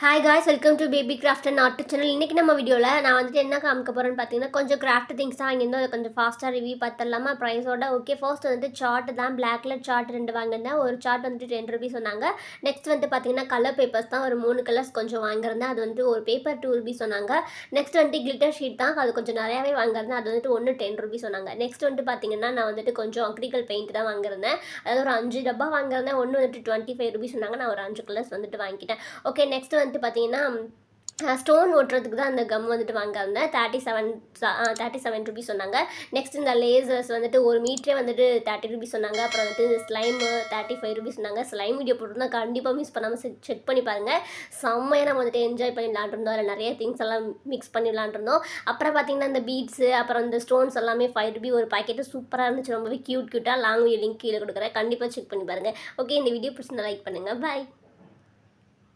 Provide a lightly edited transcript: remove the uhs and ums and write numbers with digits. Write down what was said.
Hi guys, welcome to baby craft and art channel. இன்றைக்கி நம்ம வீடியோவில் நான் வந்துட்டு என்ன காமிக்க போகிறேன்னு பார்த்தீங்கன்னா, கொஞ்சம் கிராஃப்ட் திங்ஸ் தான் வாங்கியிருந்தோம். அதை கொஞ்சம் ஃபாஸ்ட்டாக ரிவ்யூ பார்த்துடலாமா ப்ரைஸோட. ஓகே, ஃபர்ஸ்ட் வந்துட்டு சார்ட் தான், பிளாக் கலர் சார்ட் 2 வாங்கியிருந்தேன். ஒரு சார்ட் வந்துட்டு 10 ரூபீஸ் சொன்னாங்க. நெக்ஸ்ட் வந்துட்டு பார்த்தீங்கன்னா கலர் பேப்பர்ஸ் தான், ஒரு 3 கலர்ஸ் கொஞ்சம் வாங்கியிருந்தேன். அது வந்துட்டு ஒரு பேப்பர் 2 ரூபீஸ் சொன்னாங்க. நெக்ஸ்ட் வந்துட்டு கிளிட்டர் ஷீட் தான், அது கொஞ்சம் நிறையாவே வாங்கியிருந்தேன். அது வந்துட்டு ஒன்று 10 ரூபீஸ் சொன்னாங்க. நெக்ஸ்ட் வந்துட்டு பார்த்தீங்கன்னா நான் வந்துட்டு கொஞ்சம் அக்ரிகல் பெயிண்ட் தான் வாங்கியிருந்தேன். அதாவது ஒரு 5 டப்பா வாங்கியிருந்தேன். ஒன்று வந்துட்டு 25 ரூபீஸ் சொன்னாங்க. நான் ஒரு 5 கலர்ஸ் வந்துட்டு வாங்கிட்டேன். ஓகே, நெக்ஸ்ட் வந்துட்டு பார்த்தீங்கன்னா ஸ்டோன் ஒட்டுறதுக்கு தான் அந்த கம் வந்துட்டு வாங்கியிருந்தேன். 37 ரூபீஸ் சொன்னாங்க. நெக்ஸ்ட் இந்த லேசர்ஸ் வந்துட்டு ஒரு மீட்டரே வந்துட்டு 30 ரூபீஸ் சொன்னாங்க. அப்புறம் வந்துட்டு ஸ்லைமு 35 ரூபீஸ் சொன்னாங்க. ஸ்லைம் வீடியோ போட்டிருந்தா கண்டிப்பாக மிஸ் பண்ணாமல் செக் பண்ணி பாருங்கள். செம்மையாக நம்ம வந்துட்டு என்ஜாய் பண்ணி விளாண்டுருந்தோம். அதில் நிறைய திங்ஸ் எல்லாம் மிக்ஸ் பண்ணி விளாண்டுருந்தோம். அப்புறம் பார்த்தீங்கன்னா இந்த பீட்ஸு அப்புறம் இந்த ஸ்டோன்ஸ் எல்லாமே 5 ரூபி ஒரு பாக்கெட்டு சூப்பராக இருந்துச்சு. ரொம்பவே க்யூட்டாக லாங் வீடியோ லிங்க் கீழே கொடுக்குறேன். கண்டிப்பாக செக் பண்ணி பாருங்கள். ஓகே, இந்த வீடியோ பிடிச்சிருந்தா லைக் பண்ணுங்கள். பாய்.